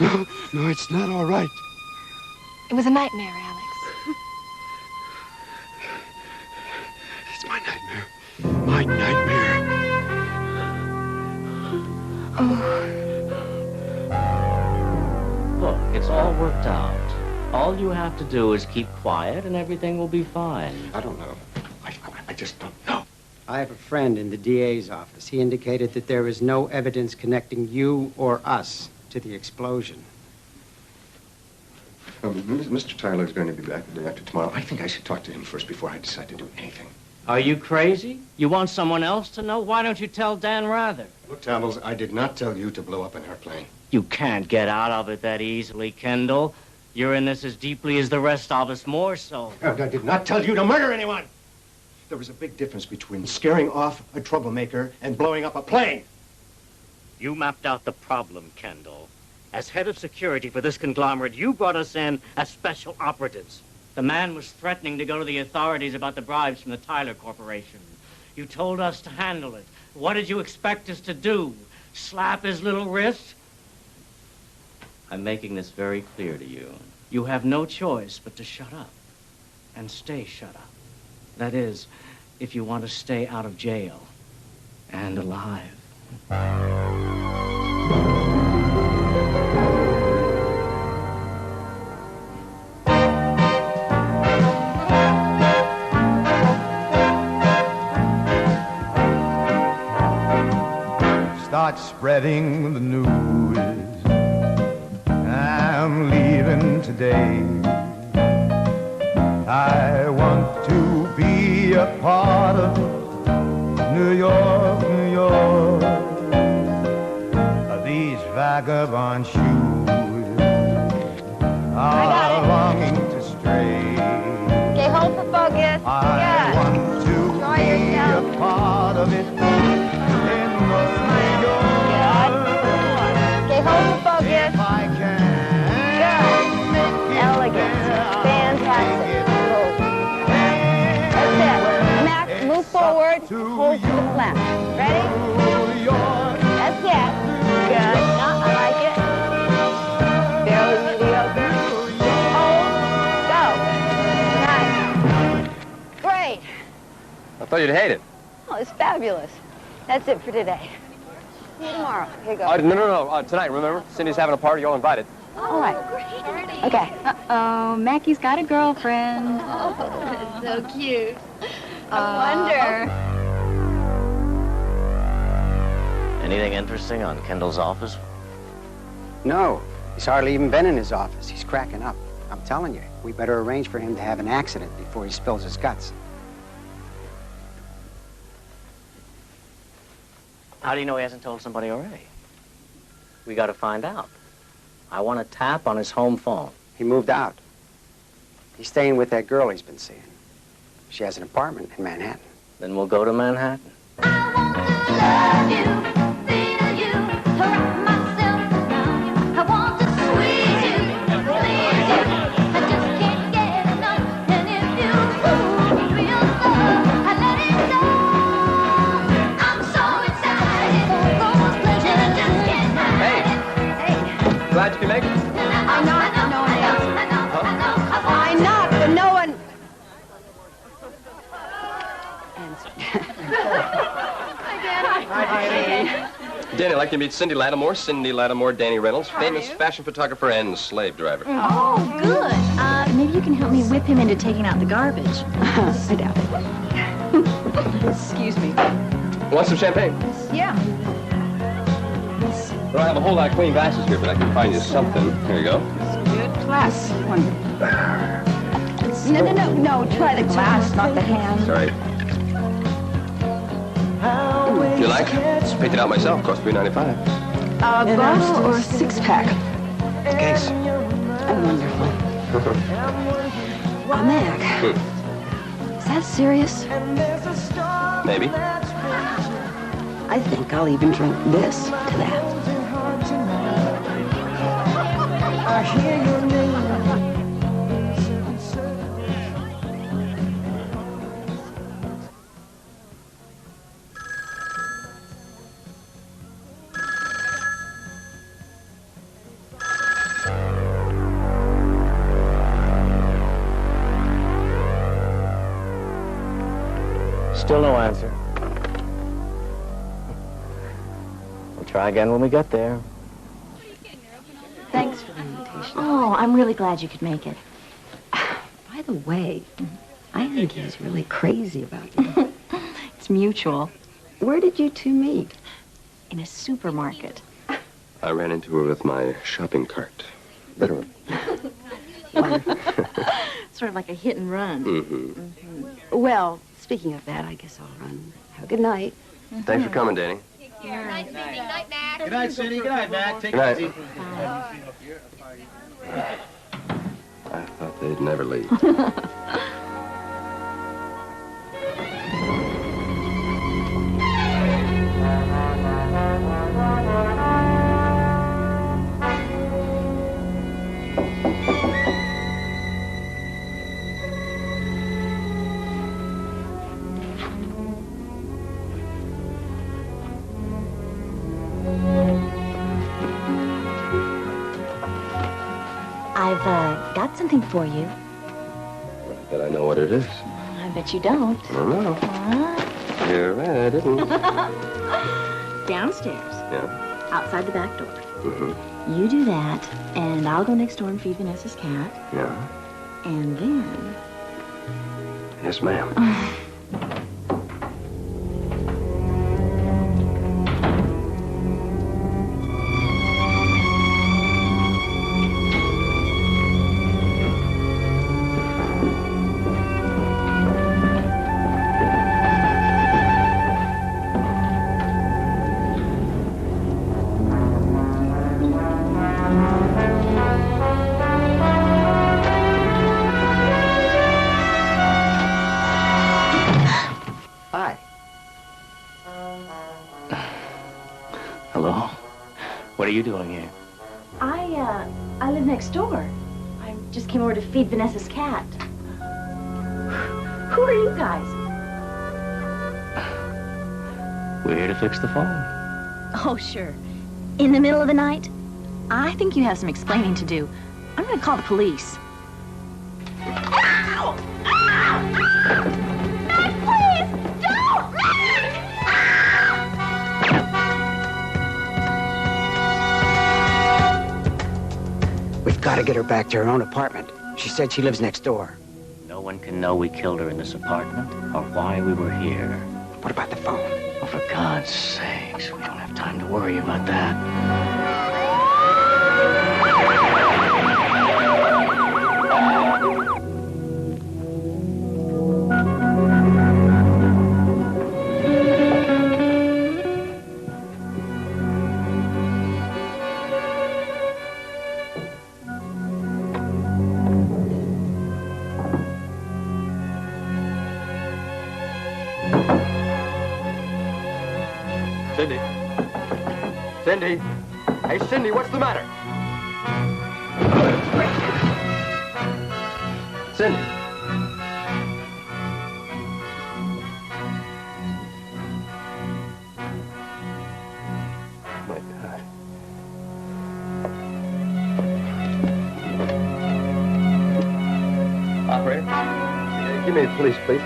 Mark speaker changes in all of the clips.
Speaker 1: No, no, it's not all right.
Speaker 2: It was a nightmare, Alex.
Speaker 1: It's my nightmare. My nightmare.
Speaker 3: Look, it's all worked out. All you have to do is keep quiet and everything will be fine.
Speaker 1: I don't know. I just don't know.
Speaker 4: I have a friend in the DA's office. He indicated that there is no evidence connecting you or us to the explosion.
Speaker 1: Mr. Tyler's going to be back the day after tomorrow. I think I should talk to him first before I decide to do anything.
Speaker 3: Are you crazy? You want someone else to know? Why don't you tell Dan rather?
Speaker 1: Look, Tambles, I did not tell you to blow up an airplane.
Speaker 3: You can't get out of it that easily, Kendall. You're in this as deeply as the rest of us, more so.
Speaker 1: I did not tell you to murder anyone. There was a big difference between scaring off a troublemaker and blowing up a plane.
Speaker 3: You mapped out the problem, Kendall. As head of security for this conglomerate, you brought us in as special operatives. The man was threatening to go to the authorities about the bribes from the Tyler Corporation. You told us to handle it. What did you expect us to do? Slap his little wrist? I'm making this very clear to you. You have no choice but to shut up. And stay shut up. That is, if you want to stay out of jail and alive.
Speaker 5: Start spreading the news. I'm leaving today. I want to be a part of New York, New York. These vagabond shoes are longing to stray.
Speaker 2: Okay, hold for focus.
Speaker 5: I want to be a part of it.
Speaker 2: Okay, hold for focus.
Speaker 5: If I can make it
Speaker 2: Elegant. Fantastic. That's it. Max, move forward. Hold to the left. Ready? That's it. Good. No, I like it. Barely mediocre. Hold. Go. Nice. Great.
Speaker 6: I thought you'd hate it.
Speaker 2: Oh, it's fabulous. That's it for today. See you tomorrow. Here you go.
Speaker 6: No. Tonight, remember? Cindy's having a party. You're all invited.
Speaker 2: All right. Okay.
Speaker 7: Uh-oh, Mackie's got a girlfriend.
Speaker 2: Oh, so cute. I wonder.
Speaker 3: Anything interesting on Kendall's office?
Speaker 4: No, he's hardly even been in his office. He's cracking up. I'm telling you, we better arrange for him to have an accident before he spills his guts.
Speaker 3: How do you know he hasn't told somebody already? We got to find out. I want to tap on his home phone.
Speaker 4: He moved out. He's staying with that girl he's been seeing. She has an apartment in Manhattan.
Speaker 3: Then we'll go to Manhattan.
Speaker 6: Glad you can make it.
Speaker 2: I knocked, but no one answered. I knocked, but no one answered. Hi, Dani.
Speaker 6: Danny, I'd like to meet Cindy Lattimore, Danny Reynolds, famous fashion photographer and slave driver.
Speaker 7: Oh, good. Maybe you can help me whip him into taking out the garbage.
Speaker 2: I doubt it.
Speaker 7: Excuse me.
Speaker 6: Want some champagne?
Speaker 7: Yeah.
Speaker 6: Well, I have a whole lot of clean glasses here, but I can find you something. Here you go.
Speaker 2: Good class. Wonderful. No. Try the glass, not the hand.
Speaker 6: Sorry. If you like, just picked it out myself. Cost $3.95.
Speaker 2: A bottle or a six-pack?
Speaker 4: Case.
Speaker 2: Wonderful. Mac. Is that serious?
Speaker 6: Maybe.
Speaker 2: I think I'll even drink this to that.
Speaker 8: I hear your name.
Speaker 3: Still no answer. We'll try again when we get there.
Speaker 7: Thanks for the invitation. Oh, I'm really glad you could make it.
Speaker 9: By the way, I think he's really crazy about you.
Speaker 7: It's mutual.
Speaker 9: Where did you two meet?
Speaker 7: In a supermarket.
Speaker 6: I ran into her with my shopping cart. Literally.
Speaker 7: Sort of like a hit and run.
Speaker 6: Mm-hmm.
Speaker 9: Well, speaking of that, I guess I'll run. Have a good night.
Speaker 6: Thanks for coming, Dani.
Speaker 8: Night, Mac.
Speaker 1: Good night, Cindy. Good night, Mac. Take
Speaker 6: Good night.
Speaker 1: it easy.
Speaker 6: I thought they'd never leave.
Speaker 7: I've got something for you.
Speaker 6: But I know what it is.
Speaker 7: I bet you don't.
Speaker 6: I don't know. You're right, I didn't.
Speaker 7: Downstairs.
Speaker 6: Yeah.
Speaker 7: Outside the back door.
Speaker 6: Mm-hmm.
Speaker 7: You do that, and I'll go next door and feed Vanessa's cat.
Speaker 6: Yeah.
Speaker 7: And then...
Speaker 6: Yes, ma'am.
Speaker 3: Hello? What are you doing here?
Speaker 7: I live next door. I just came over to feed Vanessa's cat. Who are you guys?
Speaker 3: We're here to fix the phone.
Speaker 7: Oh, sure. In the middle of the night? I think you have some explaining to do. I'm gonna call the police. Ow! Ow! Ow! Matt, please! Don't! Matt!
Speaker 4: We've got to get her back to her own apartment. She said she lives next door.
Speaker 3: No one can know we killed her in this apartment or why we were here.
Speaker 4: What about the phone?
Speaker 3: Oh, for God's sakes, we don't have time to worry about that.
Speaker 6: Cindy. Cindy. Hey, Cindy, what's the matter? Cindy. My God. Operator, give me the police, please.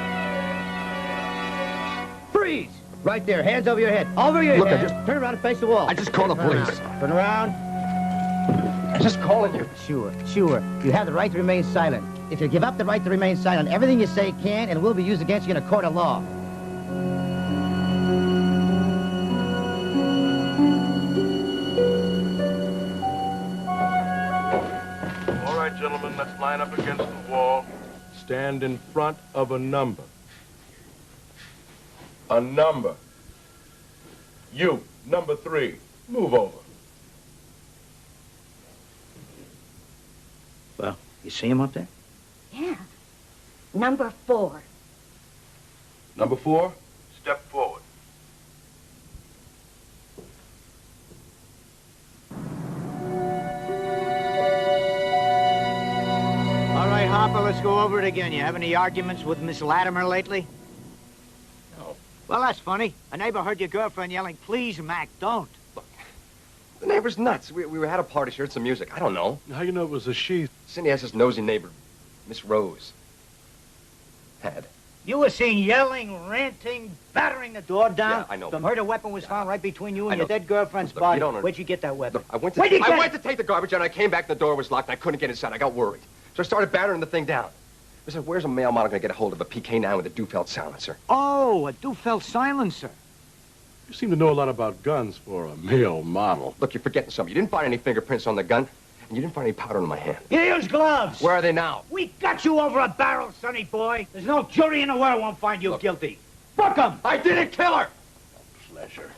Speaker 1: Freeze! Right there, hands over your head. Over your
Speaker 6: Look,
Speaker 1: head.
Speaker 6: I just-
Speaker 1: Turn around and face the wall.
Speaker 6: I just called the police.
Speaker 1: Turn around.
Speaker 6: I'm just calling you.
Speaker 1: Sure. You have the right to remain silent. If you give up the right to remain silent, everything you say can and will be used against you in a court of law.
Speaker 10: All right, gentlemen, let's line up against the wall. Stand in front of a number. A number. You, number 3. Move over.
Speaker 1: Well, you see him up there?
Speaker 9: Yeah. Number 4.
Speaker 10: Number 4, step forward.
Speaker 11: All right, Harper, let's go over it again. You have any arguments with Miss Latimer lately?
Speaker 10: No.
Speaker 11: Well, that's funny. A neighbor heard your girlfriend yelling, "Please, Mac, don't."
Speaker 6: The neighbor's nuts. We had a party, she heard some music. I don't know.
Speaker 10: How you know it was a she?
Speaker 6: Cindy has this nosy neighbor, Miss Rose. Had.
Speaker 11: You were seen yelling, ranting, battering the door down.
Speaker 6: Yeah, I know.
Speaker 11: The murder weapon was found right between you and
Speaker 6: I
Speaker 11: your
Speaker 6: know.
Speaker 11: dead girlfriend's
Speaker 6: Look,
Speaker 11: body.
Speaker 6: you don't
Speaker 11: Where'd you get that weapon?
Speaker 6: Look, I went
Speaker 11: Where'd you get
Speaker 6: to take the garbage out, and I came back, and the door was locked, and I couldn't get inside. I got worried. So I started battering the thing down. I said, where's a male model going to get a hold of a PK-9 with a Dufeld silencer?
Speaker 11: Oh, a Dufeld silencer.
Speaker 10: You seem to know a lot about guns for a male model.
Speaker 6: Look, you're forgetting something. You didn't find any fingerprints on the gun, and you didn't find any powder on my hand.
Speaker 11: You used gloves.
Speaker 6: Where are they now?
Speaker 11: We got you over a barrel, sonny boy. There's no jury in the world won't find you guilty. Book 'em!
Speaker 6: I didn't kill her!
Speaker 10: Pleasure.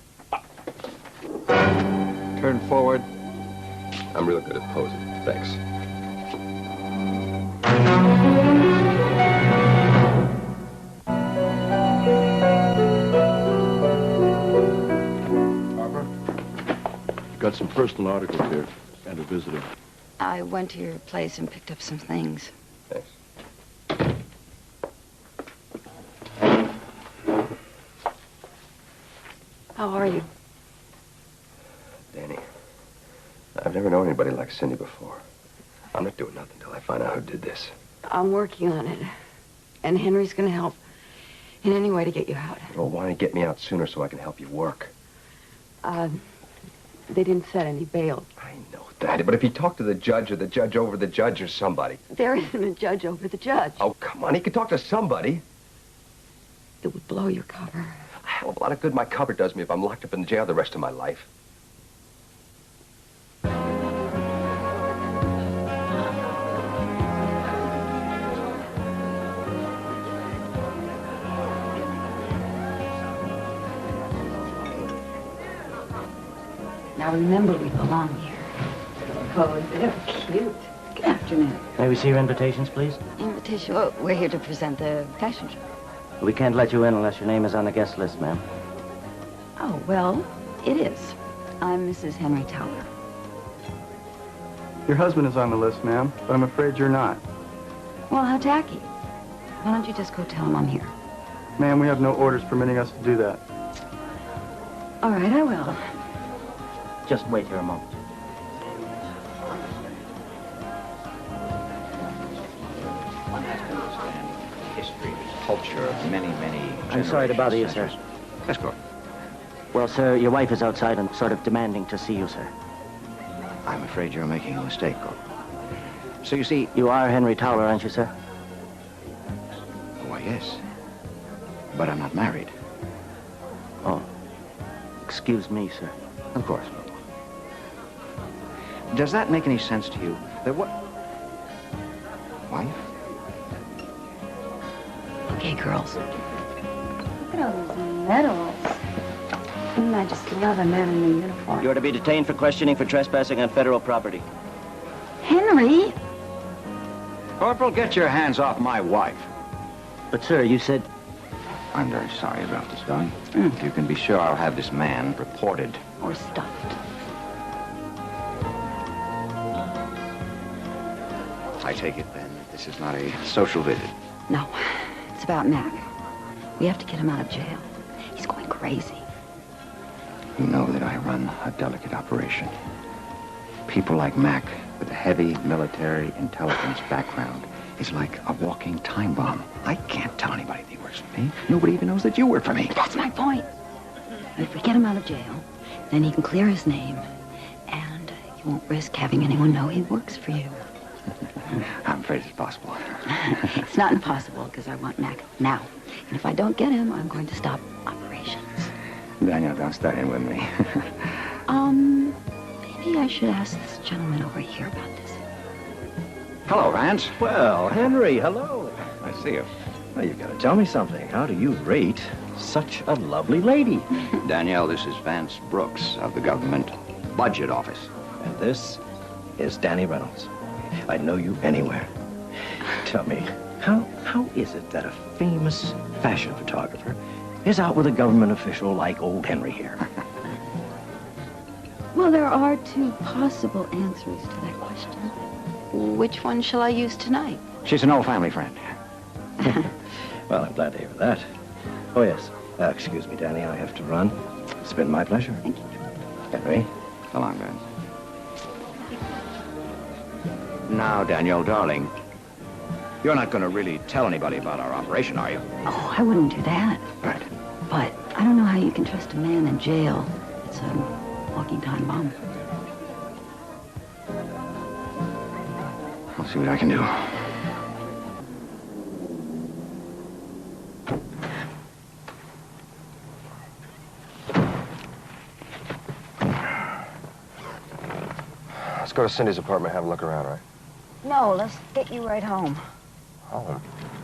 Speaker 6: Turn forward. I'm real good at posing. Thanks.
Speaker 10: Harper, got some personal articles here and a visitor.
Speaker 9: I went to your place and picked up some things.
Speaker 6: Thanks.
Speaker 9: How are you?
Speaker 6: Dani, I've never known anybody like Cindy before. I'm not doing nothing until I find out who did this.
Speaker 9: I'm working on it. And Henry's gonna help in any way to get you out.
Speaker 6: Well, why don't you get me out sooner so I can help you work?
Speaker 9: They didn't set any bail.
Speaker 6: I know that, but if you talk to the judge or the judge over the judge or somebody.
Speaker 9: There isn't a judge over the judge.
Speaker 6: Oh, come on, he could talk to somebody.
Speaker 9: It would blow your cover.
Speaker 6: A hell of a lot of good my cover does me if I'm locked up in jail the rest of my life.
Speaker 9: Now remember, we belong here. Oh, they're cute. Good afternoon.
Speaker 3: May we see your invitations, please?
Speaker 9: Invitation. Oh, we're here to present the fashion show.
Speaker 3: We can't let you in unless your name is on the guest list, ma'am.
Speaker 9: Oh, well, it is. I'm Mrs. Henry Towler.
Speaker 12: Your husband is on the list, ma'am, but I'm afraid you're not.
Speaker 9: Well, how tacky. Why don't you just go tell him I'm here?
Speaker 12: Ma'am, we have no orders permitting us to do that.
Speaker 9: All right, I will.
Speaker 3: Just wait here a moment.
Speaker 13: One has to understand history, his culture of many, many
Speaker 3: I'm sorry to bother you, sir.
Speaker 13: Let's go.
Speaker 3: Well, sir, your wife is outside and sort of demanding to see you, sir.
Speaker 13: I'm afraid you're making a mistake, Corporal. So you see...
Speaker 3: You are Henry Towler, aren't you, sir?
Speaker 13: Why, yes. But I'm not married.
Speaker 3: Oh. Excuse me, sir.
Speaker 13: Of course. Does that make any sense to you? That what... Wife?
Speaker 9: Okay, girls. Look at all those medals. I just love a man in a uniform.
Speaker 3: You're to be detained for questioning for trespassing on federal property.
Speaker 9: Henry?
Speaker 13: Corporal, get your hands off my wife.
Speaker 3: But, sir, you said...
Speaker 13: I'm very sorry about this, Dani. You can be sure I'll have this man reported.
Speaker 9: Or stuffed.
Speaker 13: I take it, then, that this is not a social visit.
Speaker 9: No, it's about Mac. We have to get him out of jail. He's going crazy.
Speaker 13: You know that I run a delicate operation. People like Mac, with a heavy military intelligence background, is like a walking time bomb. I can't tell anybody that he works for me. Nobody even knows that you work for me.
Speaker 9: That's my point. And if we get him out of jail, then he can clear his name, and you won't risk having anyone know he works for you.
Speaker 13: I'm afraid it's possible.
Speaker 9: It's not impossible, because I want Mac now. And if I don't get him, I'm going to stop operations.
Speaker 13: Daniel, don't start in with me.
Speaker 9: Maybe I should ask this gentleman over here about this.
Speaker 13: Hello, Vance.
Speaker 14: Well, Henry, hello.
Speaker 13: I see you.
Speaker 14: Well, you've got to tell me something. How do you rate such a lovely lady?
Speaker 13: Danielle, this is Vance Brooks of the Government Budget Office.
Speaker 14: And this is Danny Reynolds. I'd know you anywhere. Tell me, how is it that a famous fashion photographer is out with a government official like old Henry here?
Speaker 9: Well, there are two possible answers to that question. Which one shall I use tonight?
Speaker 13: She's an old family friend.
Speaker 14: Well, I'm glad to hear that. Oh, yes. Excuse me, Danny, I have to run. It's been my pleasure.
Speaker 9: Thank you.
Speaker 14: Henry.
Speaker 13: So long, Vance. Now, Danielle, darling, You're not going to really tell anybody about our operation, are you?
Speaker 9: Oh, I wouldn't do that.
Speaker 13: Right.
Speaker 9: But I don't know how you can trust a man in jail. It's a walking time bomb.
Speaker 13: I'll see what I can do.
Speaker 6: Let's go to Cindy's apartment and have a look around, right?
Speaker 2: No, let's get you right home.
Speaker 6: Home?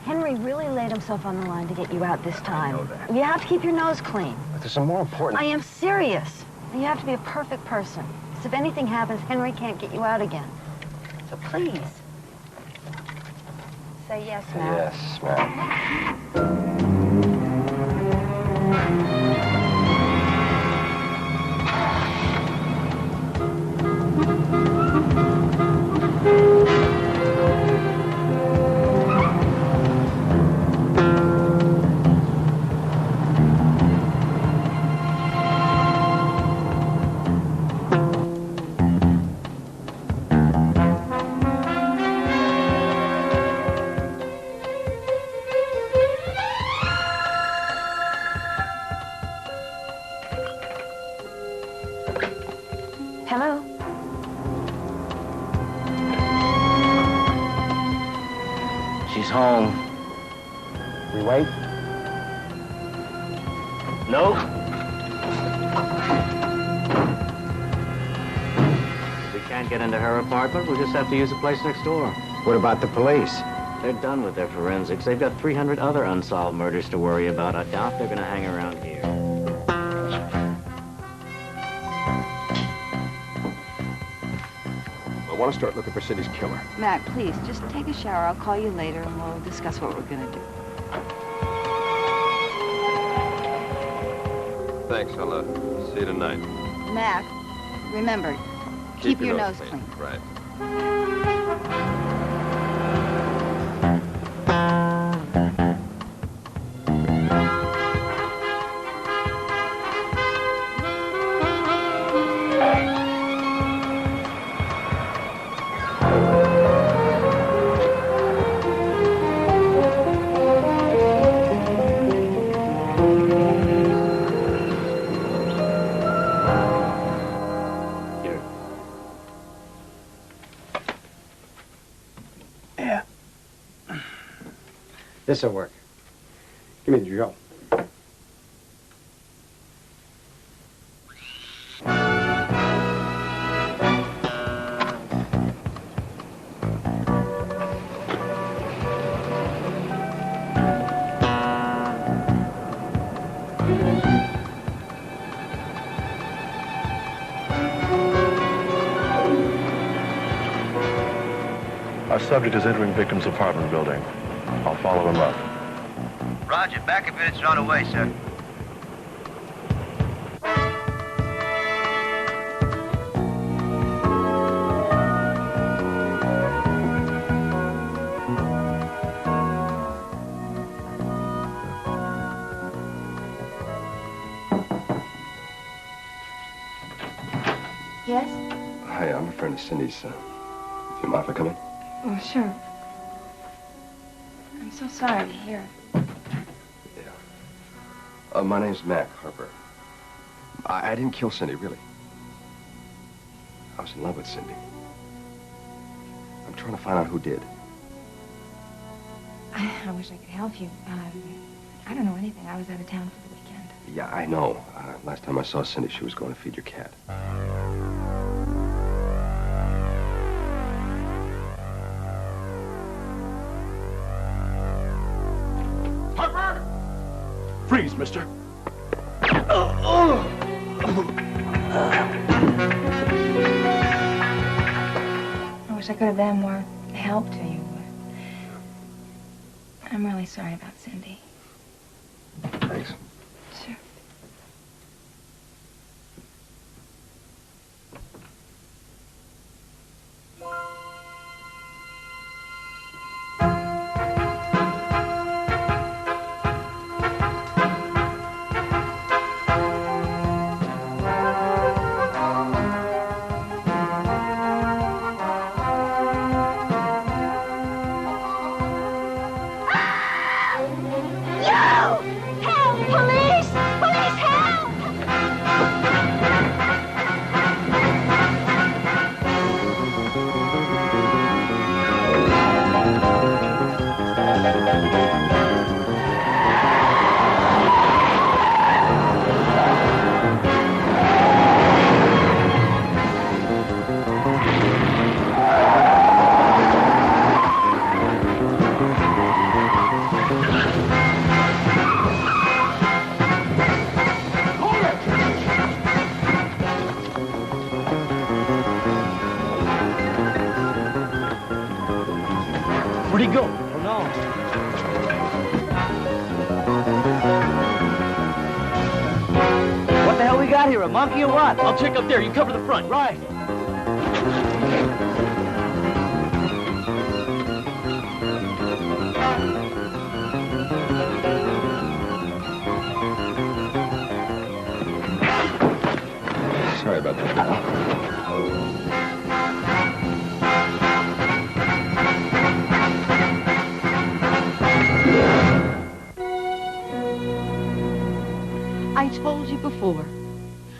Speaker 2: Henry really laid himself on the line to get you out this time.
Speaker 6: I know that.
Speaker 2: You have to keep your nose clean.
Speaker 6: But there's some more important...
Speaker 2: I am serious. You have to be a perfect person. Because if anything happens, Henry can't get you out again. So please. Say yes, Matt.
Speaker 6: Yes, ma'am.
Speaker 2: Hello?
Speaker 3: She's home.
Speaker 4: We wait?
Speaker 3: No. We can't get into her apartment. We'll just have to use the place next door.
Speaker 4: What about the police?
Speaker 3: They're done with their forensics. They've got 300 other unsolved murders to worry about. I doubt they're going to hang around here.
Speaker 6: I want to start looking for Cindy's killer.
Speaker 15: Matt, please, just take a shower. I'll call you later and we'll discuss what we're going to do.
Speaker 6: Thanks, I'll see you tonight.
Speaker 15: Matt, remember, keep your nose clean.
Speaker 6: Right.
Speaker 4: This'll work. Give me the drill.
Speaker 10: Our subject is entering victim's apartment building. I'll follow him up.
Speaker 16: Roger, back a minute's on the way, sir.
Speaker 15: Yes?
Speaker 6: Hi, I'm a friend of Cindy's. Do you mind if I come in?
Speaker 15: Oh, sure. I'm so sorry to hear.
Speaker 6: My name's Mac, Harper. I didn't kill Cindy, really. I was in love with Cindy. I'm trying to find out who did.
Speaker 15: I wish I could help you. I don't know anything. I was out of town for the weekend.
Speaker 6: Yeah, I know. Last time I saw Cindy, she was going to feed your cat.
Speaker 10: Harper! Freeze, mister.
Speaker 15: I wish I could have been more help to you. I'm really sorry about Cindy.
Speaker 6: Thanks.
Speaker 15: Sure.
Speaker 11: Where'd he go?
Speaker 14: Oh, no.
Speaker 11: What the hell we got here, a monkey or what?
Speaker 3: I'll check up there. You cover the front.
Speaker 11: Right.
Speaker 6: Sorry about that, pal.
Speaker 9: I told you before.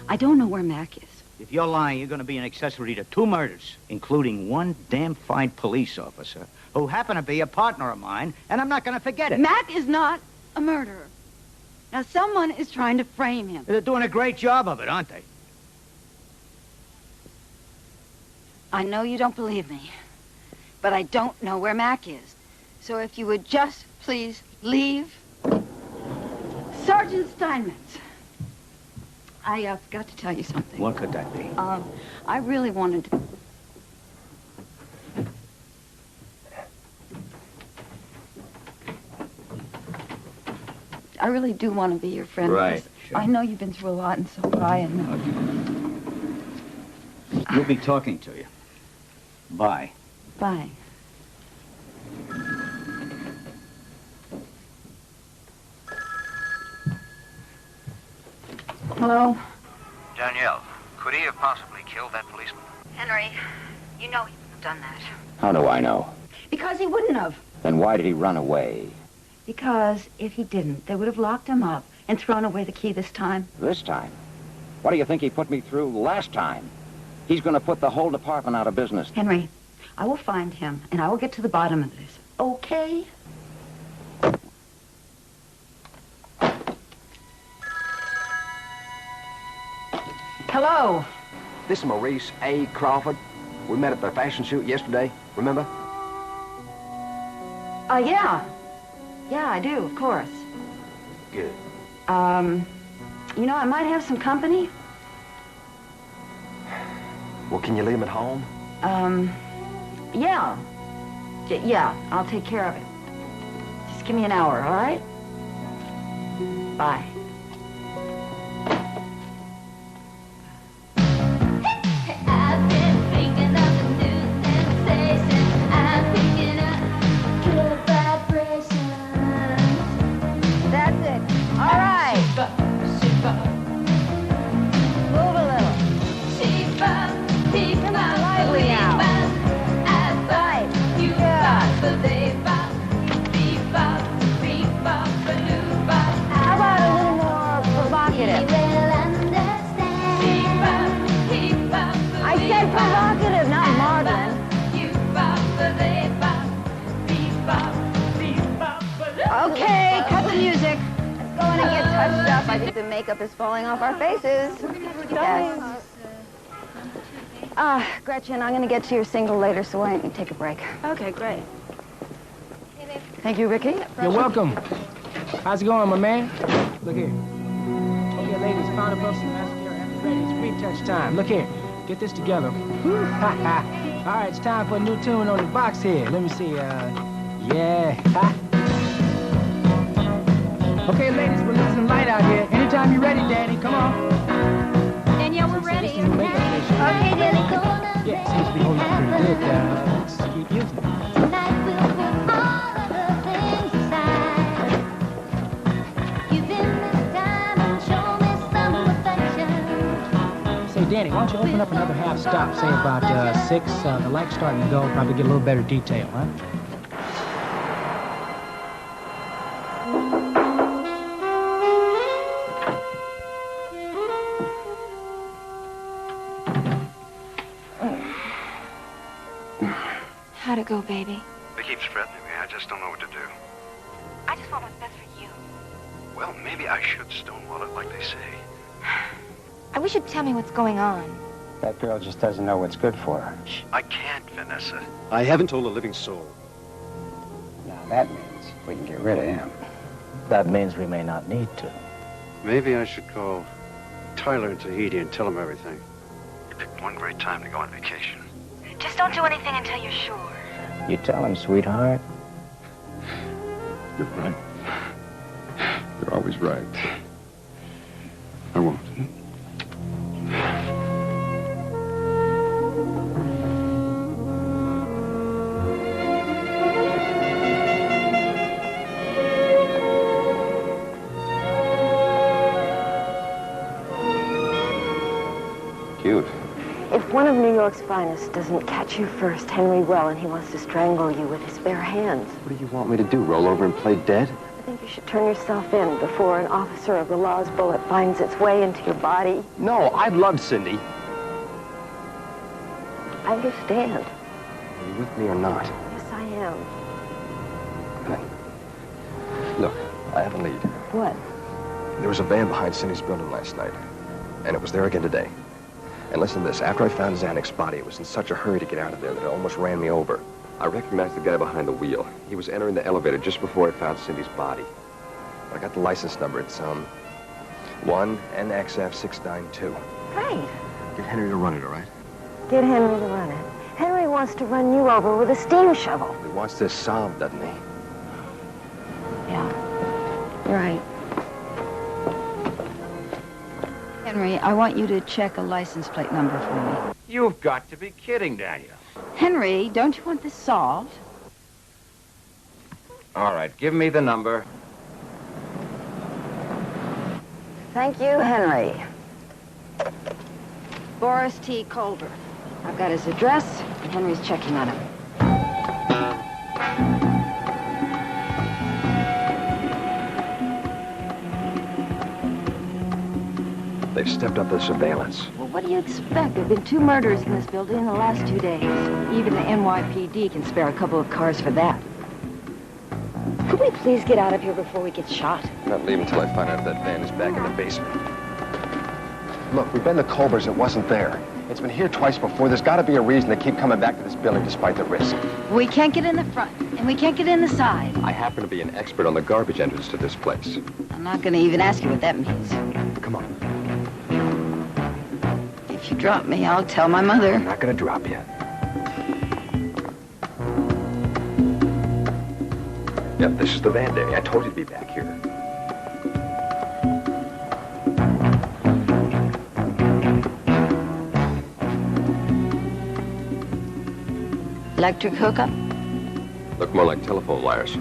Speaker 9: I don't know where Mac is.
Speaker 11: If you're lying, you're going to be an accessory to 2 murders, including one damn fine police officer who happened to be a partner of mine, and I'm not going to forget it.
Speaker 9: Mac is not a murderer. Now, someone is trying to frame him.
Speaker 11: They're doing a great job of it, aren't they?
Speaker 9: I know you don't believe me, but I don't know where Mac is. So if you would just please leave. Sergeant Steinmetz, I forgot to tell you something.
Speaker 11: What could that be?
Speaker 9: I really wanted to... I really do want to be your friend.
Speaker 11: Right,
Speaker 9: Sure. I know you've been through a lot, and so have I, and...
Speaker 11: We'll be talking to you. Bye.
Speaker 9: Bye. Hello?
Speaker 16: Danielle, could he have possibly killed that policeman?
Speaker 9: Henry, you know he wouldn't have done that.
Speaker 13: How do I know?
Speaker 9: Because he wouldn't have.
Speaker 13: Then why did he run away?
Speaker 9: Because if he didn't, they would have locked him up and thrown away the key this time.
Speaker 13: This time? What do you think he put me through last time? He's going to put the whole department out of business.
Speaker 9: Henry, I will find him, and I will get to the bottom of this. Okay? Hello?
Speaker 6: This is Maurice A. Crawford. We met at the fashion shoot yesterday, remember?
Speaker 9: Yeah. Yeah, I do, of course.
Speaker 6: Good.
Speaker 9: You know, I might have some company.
Speaker 6: Well, can you leave him at home?
Speaker 9: Yeah. Yeah, I'll take care of it. Just give me an hour, all right? Bye. Okay, cut the music. Let's go in and get touched up. I think the makeup is falling off our faces. Yes. Gretchen, I'm going to get to your single later, so why don't you take a break? Okay, great. Thank you, Ricky.
Speaker 17: You're welcome. How's it going, my man? Look here. Okay, ladies, powder puffs and mascara after ready. It's retouch time. Look here. Get this together. All right, it's time for a new tune on the box here. Let me see. Yeah. Okay, ladies, we're losing light out here. Anytime you're ready, Dani, come on.
Speaker 2: Danielle, we're ready.
Speaker 17: Okay,
Speaker 2: Dani, go on.
Speaker 17: Yeah, seems to be holding up pretty good. Let's keep using it.
Speaker 2: Tonight we'll put all of the things aside. Give him this time and show me some affection.
Speaker 17: Say, Dani, why don't you open up another half stop, say about 6. The light's starting to go, probably get a little better detail, huh?
Speaker 15: How'd it go, baby?
Speaker 18: It keeps threatening me. I just don't know what to do.
Speaker 15: I just want what's best for you.
Speaker 18: Well, maybe I should stonewall it like they say.
Speaker 15: I wish you'd tell me what's going on.
Speaker 4: That girl just doesn't know what's good for her.
Speaker 18: I can't, Vanessa.
Speaker 19: I haven't told a living soul.
Speaker 4: Now, that means we can get rid of him.
Speaker 14: That means we may not need to.
Speaker 19: Maybe I should call Tyler in Tahiti and tell him everything.
Speaker 18: You picked one great time to go on vacation.
Speaker 15: Just don't do anything until you're sure.
Speaker 14: You tell him, sweetheart.
Speaker 13: You're right. You're always right. I won't.
Speaker 6: Cute.
Speaker 9: If one of New York's finest doesn't catch you first, Henry will, and he wants to strangle you with his bare hands.
Speaker 6: What do you want me to do, roll over and play dead?
Speaker 9: I think you should turn yourself in before an officer of the law's bullet finds its way into your body.
Speaker 6: No, I love Cindy.
Speaker 9: I understand.
Speaker 6: Are you with me or not?
Speaker 9: Yes, I am.
Speaker 6: Good. Look, I have a lead.
Speaker 9: What?
Speaker 6: There was a van behind Cindy's building last night, and it was there again today. And listen to this, after I found Zanuck's body, I was in such a hurry to get out of there that it almost ran me over. I recognized the guy behind the wheel. He was entering the elevator just before I found Cindy's body. I got the license number. It's, 1NXF692.
Speaker 9: Right.
Speaker 6: Get Henry to run it, all right?
Speaker 9: Get Henry to run it. Henry wants to run you over with a steam shovel.
Speaker 6: He wants this solved, doesn't he?
Speaker 9: Yeah. Right. Henry, I want you to check a license plate number for me.
Speaker 13: You've got to be kidding, Daniel.
Speaker 9: Henry, don't you want this solved?
Speaker 13: All right, give me the number.
Speaker 9: Thank you, Henry. Boris T. Culver. I've got his address, and Henry's checking on him.
Speaker 6: They've stepped up the surveillance.
Speaker 9: Well, what do you expect? There have been 2 murders in this building in the last 2 days. Even the NYPD can spare a couple of cars for that. Could we please get out of here before we get shot?
Speaker 6: I'm not leaving until I find out if that van is back in the basement. Look, we've been to Culver's. It wasn't there. It's been here twice before. There's got to be a reason they keep coming back to this building despite the risk.
Speaker 9: We can't get in the front, and we can't get in the side.
Speaker 6: I happen to be an expert on the garbage entrance to this place.
Speaker 9: I'm not going to even ask you what that means.
Speaker 6: Come on.
Speaker 9: If you drop me, I'll tell my mother.
Speaker 6: I'm not going to drop you. Yep, this is the van, Dani. I told you to be back here.
Speaker 9: Electric hookup?
Speaker 6: Look more like telephone wires.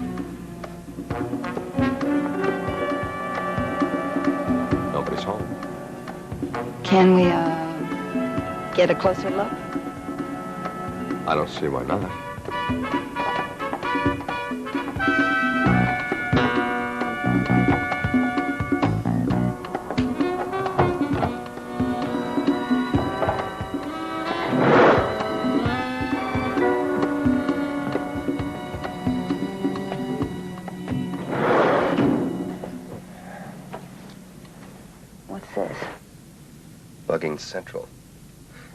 Speaker 6: Nobody's home.
Speaker 9: Can we, get a closer look?
Speaker 6: I don't see why not. Central.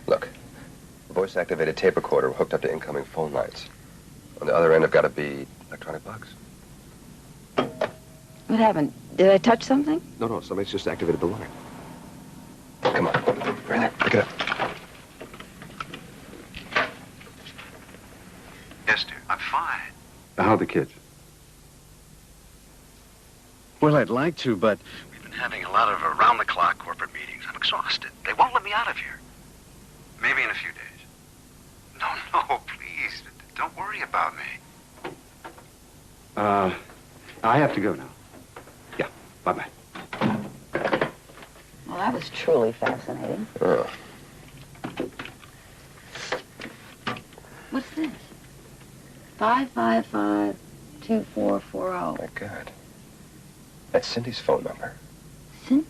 Speaker 6: Look, voice-activated tape recorder hooked up to incoming phone lines. On the other end have got to be electronic bugs.
Speaker 9: What happened? Did I touch something?
Speaker 6: No, somebody's just activated the line. Come on, right there, pick it up.
Speaker 18: Yes, dear, I'm fine.
Speaker 19: How are the kids? Well, I'd like to, but...
Speaker 18: We've been having a lot of around-the-clock corporate meetings. I'm exhausted. They won't let me out of here. Maybe in a few days. No, please. Don't worry about me.
Speaker 19: I have to go now. Yeah, bye-bye.
Speaker 9: Well, that was truly fascinating. What's this? 555-2440.
Speaker 6: Oh, my God. That's Cindy's phone number.
Speaker 9: Cindy's?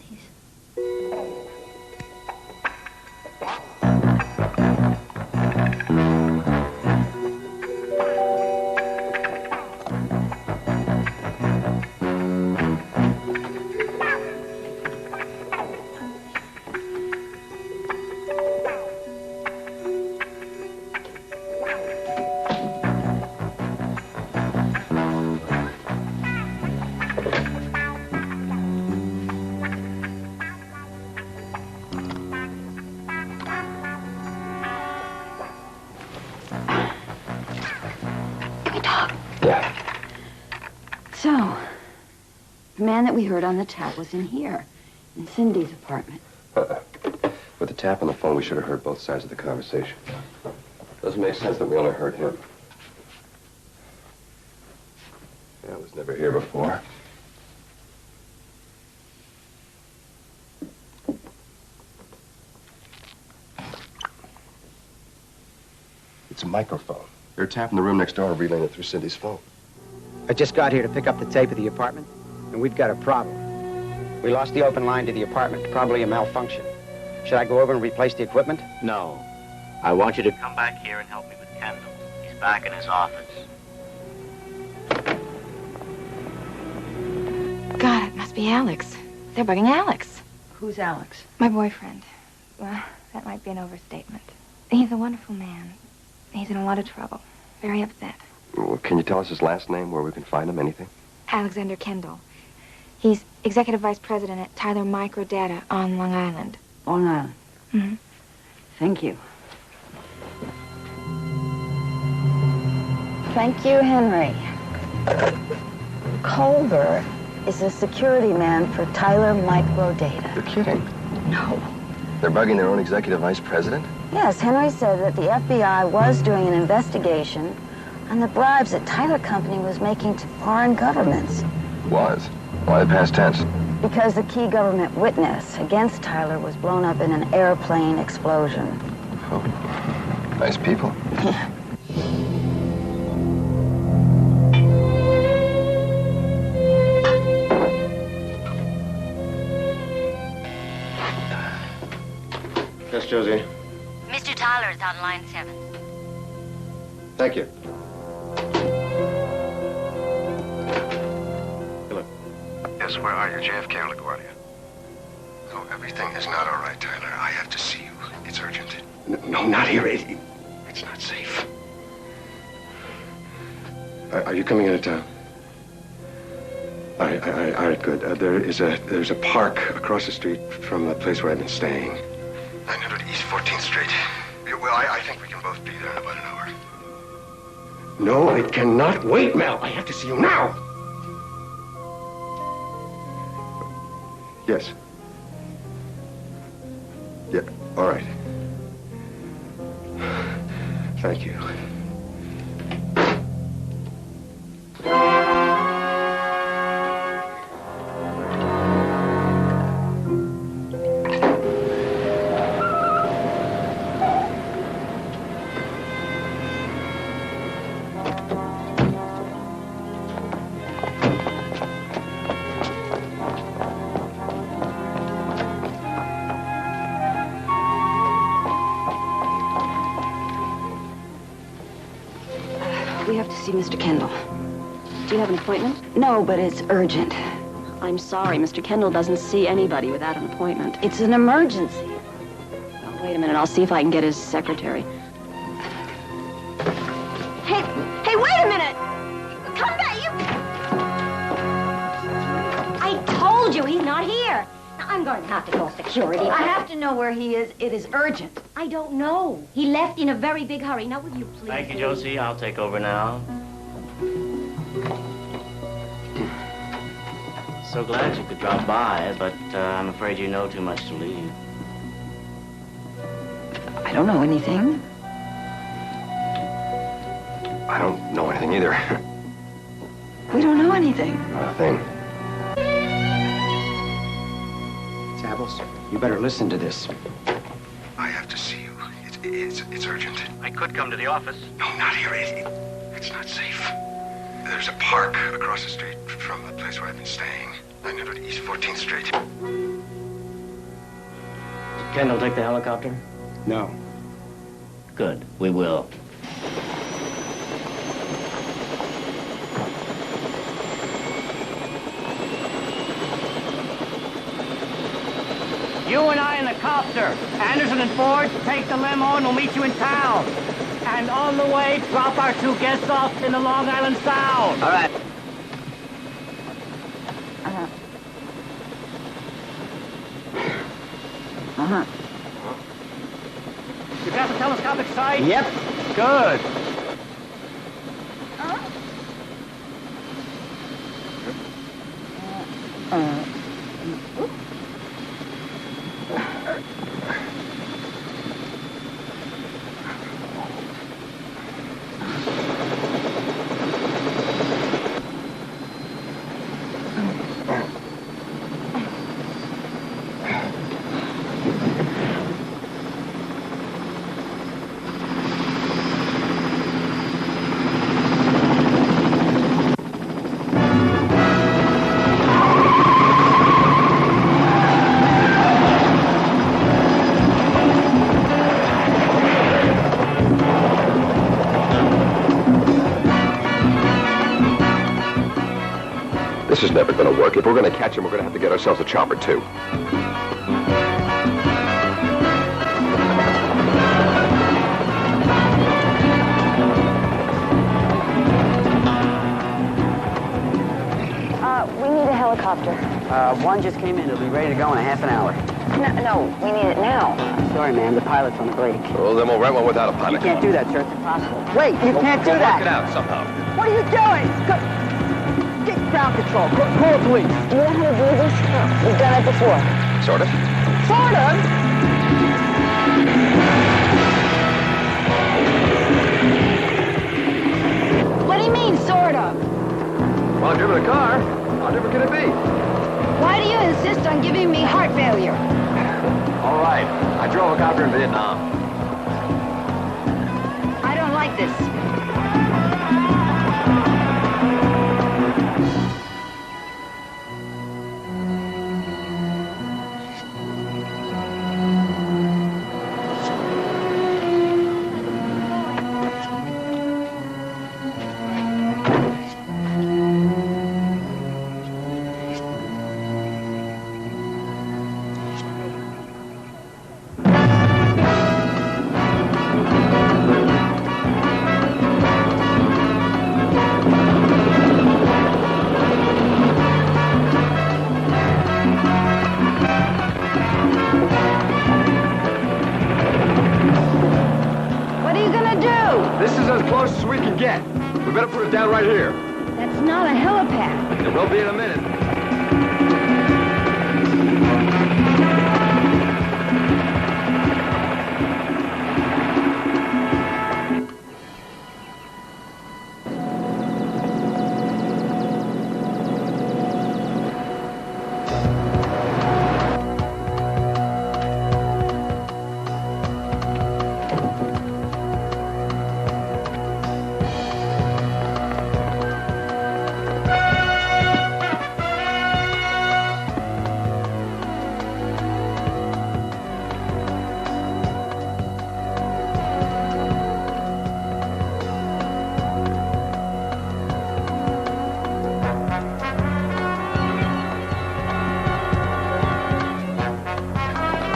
Speaker 9: So, man that we heard on the tap was in here, in Cindy's apartment.
Speaker 6: With the tap on the phone, we should have heard both sides of the conversation. Doesn't make sense that we only heard him. I was never here before. It's a microphone. They're tapping the room next door and relaying it through Cindy's phone.
Speaker 4: I just got here to pick up the tape of the apartment, and we've got a problem. We lost the open line to the apartment, probably a malfunction. Should I go over and replace the equipment?
Speaker 3: No. I want you to come back here and help me with Kendall. He's back in his office.
Speaker 15: God, it must be Alex. They're bugging Alex.
Speaker 9: Who's Alex?
Speaker 15: My boyfriend. Well, that might be an overstatement. He's a wonderful man. He's in a lot of trouble. Very upset.
Speaker 6: Well, can you tell us his last name, where we can find him, anything?
Speaker 15: Alexander Kendall. He's executive vice president at Tyler Microdata on Long Island.
Speaker 9: Long Island.
Speaker 15: Mm-hmm.
Speaker 9: Thank you.
Speaker 2: Thank you, Henry. Culver is a security man for Tyler Microdata.
Speaker 6: You're kidding.
Speaker 2: No.
Speaker 6: They're bugging their own executive vice president?
Speaker 2: Yes, Henry said that the FBI was doing an investigation on the bribes that Tyler Company was making to foreign governments.
Speaker 6: Was? Why the past tense?
Speaker 2: Because the key government witness against Tyler was blown up in an airplane explosion.
Speaker 6: Oh. Nice people.
Speaker 1: Yes, Josie.
Speaker 20: Mr. Tyler is on line 7.
Speaker 1: Thank you. Hello.
Speaker 18: Yes, where are you? JFK or LaGuardia? Oh, everything is not all right, Tyler. I have to see you. It's urgent.
Speaker 1: No, not here. It's not safe. Are you coming into town? All right, good. There's a park across the street from the place where I've been staying.
Speaker 18: 900 East 14th Street. Well, I think we can both be there in about an hour.
Speaker 1: No, I cannot wait, Mel. I have to see you now. Yes. Yeah, all right. Thank you.
Speaker 9: We have to see Mr. Kendall.
Speaker 7: Do you have an appointment?
Speaker 9: No, but it's urgent.
Speaker 7: I'm sorry, Mr. Kendall doesn't see anybody without an appointment.
Speaker 9: It's an emergency.
Speaker 7: Well, wait a minute, I'll see if I can get his secretary.
Speaker 2: Hey, wait a minute! Come back, you...
Speaker 20: I told you he's not here. Now, I'm going to have to call security.
Speaker 9: I have to know where he is. It is urgent.
Speaker 20: I don't know. He left in a very big hurry. Now, will you please...
Speaker 3: Thank you, Josie. I'll take over now. So glad you could drop by, but I'm afraid you know too much to leave.
Speaker 9: I don't know anything.
Speaker 6: I don't know anything either.
Speaker 9: We don't know anything.
Speaker 6: Not a thing.
Speaker 4: Sables, you better listen to this.
Speaker 18: I have to see you. It's urgent.
Speaker 16: I could come to the office.
Speaker 18: No, not here. It's not safe. There's a park across the street from the place where I've been staying. 900 East 14th Street.
Speaker 3: Did Kendall take the helicopter?
Speaker 4: No.
Speaker 3: Good. We will. You and I in the copter. Anderson and Ford, take the limo and we'll meet you in town. And on the way, drop our 2 guests off in the Long Island Sound.
Speaker 4: All right.
Speaker 9: Uh-huh.
Speaker 3: You got the telescopic sight?
Speaker 4: Yep.
Speaker 3: Good.
Speaker 6: This is never going to work. If we're going to catch him, we're going to have to get ourselves a chopper, too.
Speaker 9: We need a helicopter.
Speaker 4: One just came in. It'll be ready to go in a half an hour.
Speaker 9: No, we need it now.
Speaker 4: Sorry, ma'am. The pilot's on the break.
Speaker 6: Well, then we'll rent one without a pilot.
Speaker 4: You can't do that, sir. It's impossible. Wait, you can't do that.
Speaker 6: Work it out somehow.
Speaker 4: What are you doing? Get ground control. Call the police.
Speaker 9: Do you know how to do this? We've done it before.
Speaker 6: Sort of.
Speaker 9: Sort of? What do you mean, sort of?
Speaker 6: Well, I've driven a car. How different can it be?
Speaker 9: Why do you insist on giving me heart failure?
Speaker 6: All right. I drove a copter in Vietnam.
Speaker 9: I don't like this.
Speaker 6: We better put it down right here.
Speaker 9: That's not a helipad.
Speaker 6: It will be in a minute.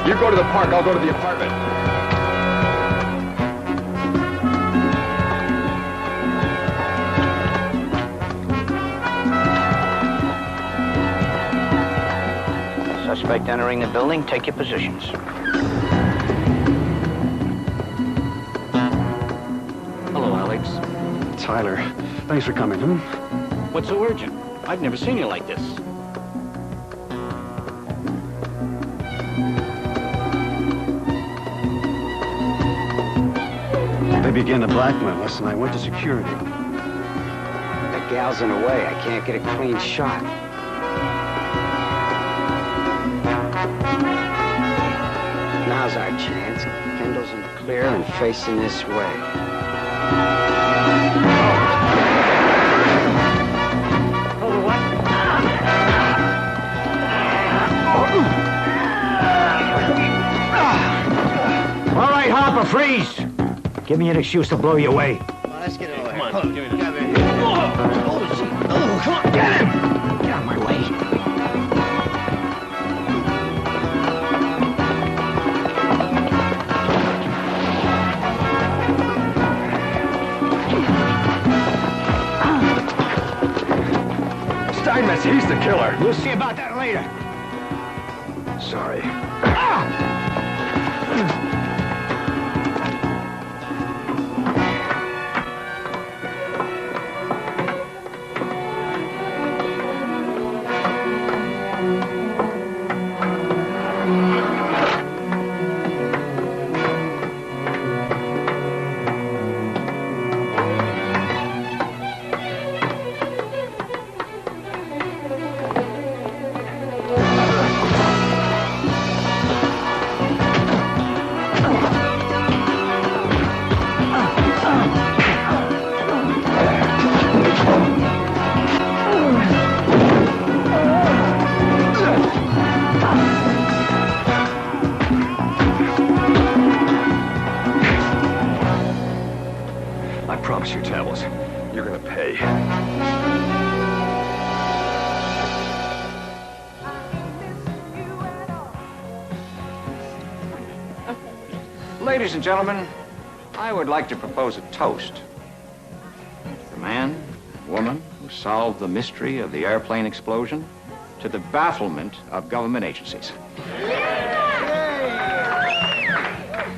Speaker 6: You go to the park, I'll go to the apartment.
Speaker 11: Suspect entering the building, take your positions.
Speaker 3: Hello, Alex.
Speaker 19: Tyler, thanks for coming.
Speaker 3: What's so urgent? I've never seen you like this.
Speaker 19: They began to blackmail us, and I went to security.
Speaker 4: That gal's in the way. I can't get a clean shot. Now's our chance. Kendall's in the clear and facing this way.
Speaker 3: Oh, what?
Speaker 11: All right, Harper, freeze. Give me an excuse to blow you away.
Speaker 14: Well, let's get it away.
Speaker 3: Come on, give me that.
Speaker 11: Oh, come on, get him! Get out of my way.
Speaker 6: Steinmetz, he's the killer.
Speaker 11: We'll see about that later.
Speaker 6: Sorry.
Speaker 11: Ladies and gentlemen, I would like to propose a toast. The man, woman who solved the mystery of the airplane explosion, to the bafflement of government agencies.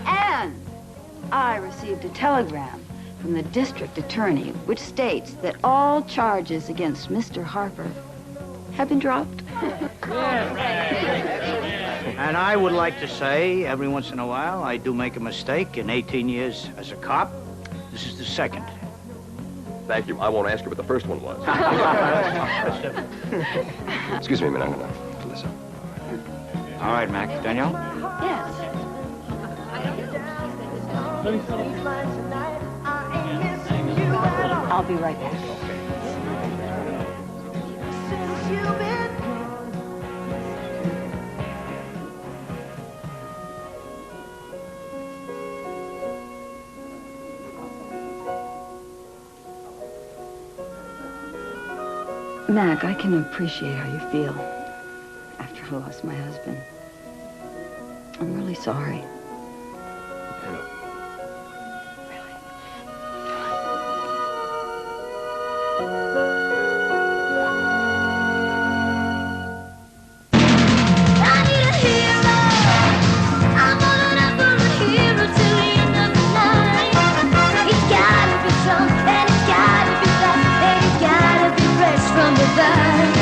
Speaker 9: And I received a telegram from the district attorney which states that all charges against Mr. Harper have been dropped.
Speaker 11: And I would like to say, every once in a while, I do make a mistake. In 18 years as a cop, this is the second.
Speaker 6: Thank you. I won't ask you what the first one was. Excuse me a minute. I'm going to listen.
Speaker 11: All right, Mac. Danielle?
Speaker 9: Yes. I'll be right back. Mac, I can appreciate how you feel after I lost my husband. I'm really sorry.
Speaker 2: From the back.